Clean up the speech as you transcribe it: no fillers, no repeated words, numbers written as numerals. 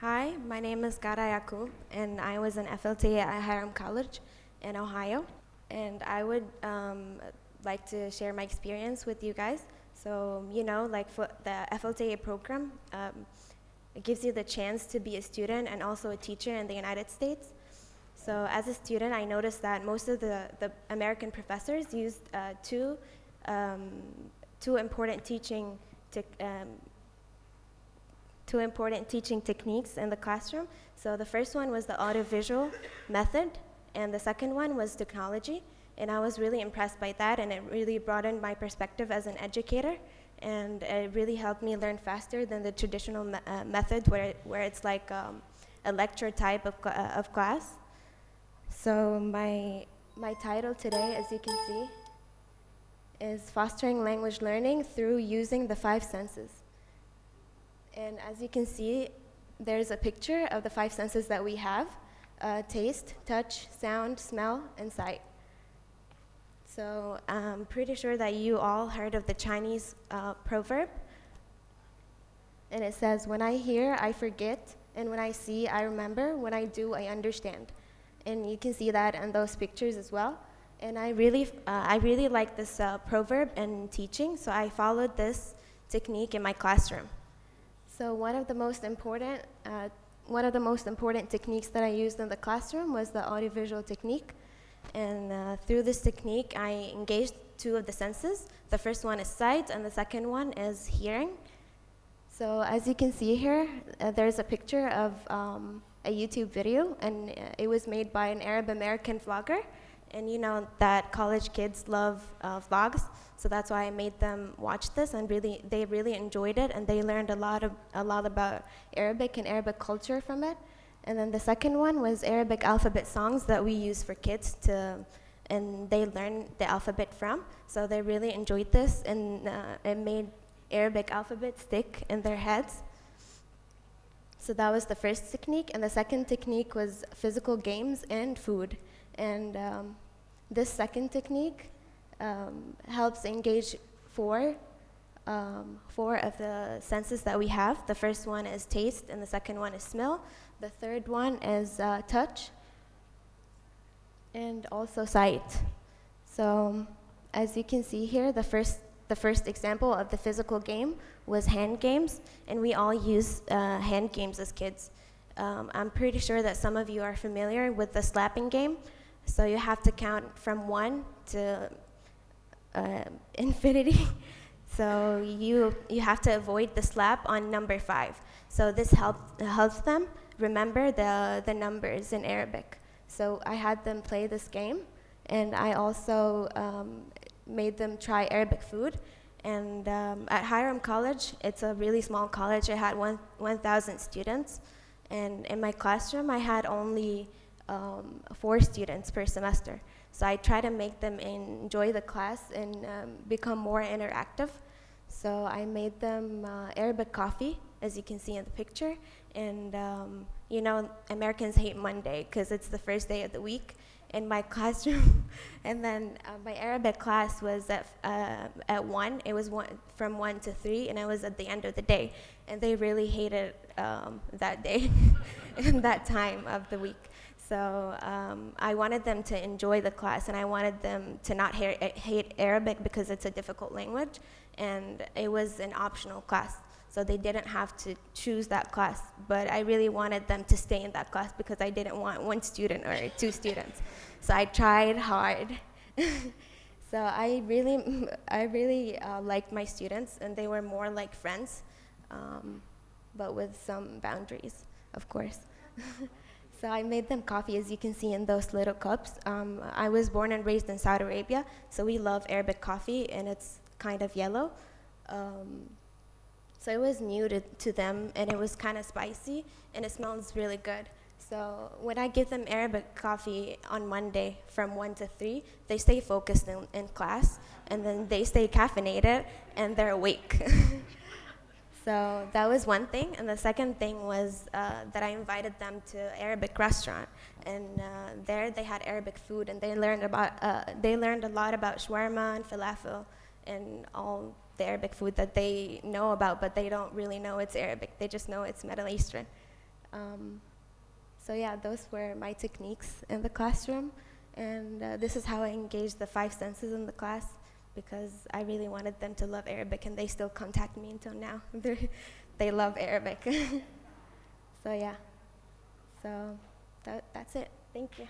Hi, my name is Ghada Yacoub, and I was an FLTA at Hiram College in Ohio. And I would like to share my experience with you guys. So, like for the FLTA program, it gives you the chance to be a student and also a teacher in the United States. So as a student, I noticed that most of the American professors used two important teaching techniques in the classroom. So the first one was the audiovisual method, and the second one was technology. And I was really impressed by that, and it really broadened my perspective as an educator, and it really helped me learn faster than the traditional method where it's like a lecture type of class. So my title today, as you can see, is Fostering Language Learning Through Using the Five Senses. And as you can see, there's a picture of the five senses that we have: taste, touch, sound, smell, and sight. So I'm pretty sure that you all heard of the Chinese proverb. And it says, "When I hear, I forget, and when I see, I remember, when I do, I understand." And you can see that in those pictures as well. And I really like this proverb in teaching, so I followed this technique in my classroom. So one of the most important techniques that I used in the classroom was the audiovisual technique. And through this technique, I engaged two of the senses. The first one is sight, and the second one is hearing. So as you can see here, there's a picture of a YouTube video, and it was made by an Arab American vlogger. And you know that college kids love vlogs, so that's why I made them watch this, and they really enjoyed it, and they learned a lot about Arabic and Arabic culture from it. And then the second one was Arabic alphabet songs that we use for kids and they learn the alphabet from. So they really enjoyed this, and it made Arabic alphabet stick in their heads. So that was the first technique, and the second technique was physical games and food. And this second technique helps engage four of the senses that we have. The first one is taste, and the second one is smell. The third one is touch, and also sight. So as you can see here, the first example of the physical game was hand games, and we all use hand games as kids. I'm pretty sure that some of you are familiar with the slapping game. So you have to count from 1 to infinity. So you have to avoid the slap on number 5. So this helps them remember the numbers in Arabic. So I had them play this game, and I also made them try Arabic food. And at Hiram College, it's a really small college. I had 1,000 students, and in my classroom, I had only 4 students per semester. So I try to make them enjoy the class and become more interactive. So I made them Arabic coffee, as you can see in the picture. And Americans hate Monday because it's the first day of the week in my classroom. And then my Arabic class was at 1. It was from 1 to 3, and it was at the end of the day. And they really hated that day and that time of the week. So I wanted them to enjoy the class, and I wanted them to not hate Arabic because it's a difficult language, and it was an optional class. So they didn't have to choose that class, but I really wanted them to stay in that class because I didn't want 1 student or 2 students. So I tried hard. So I really liked my students, and they were more like friends, but with some boundaries, of course. So I made them coffee, as you can see in those little cups. I was born and raised in Saudi Arabia, so we love Arabic coffee, and it's kind of yellow. So it was new to them, and it was kind of spicy, and it smells really good. So when I give them Arabic coffee on Monday from 1 to 3, they stay focused in class, and then they stay caffeinated, and they're awake. So that was one thing, and the second thing was that I invited them to Arabic restaurant, and there they had Arabic food, and they learned a lot about shawarma and falafel and all the Arabic food that they know about, but they don't really know it's Arabic. They just know it's Middle Eastern. So yeah, those were my techniques in the classroom, and this is how I engaged the 5 senses in the class, because I really wanted them to love Arabic, and they still contact me until now. They love Arabic. So yeah, so that's it. Thank you.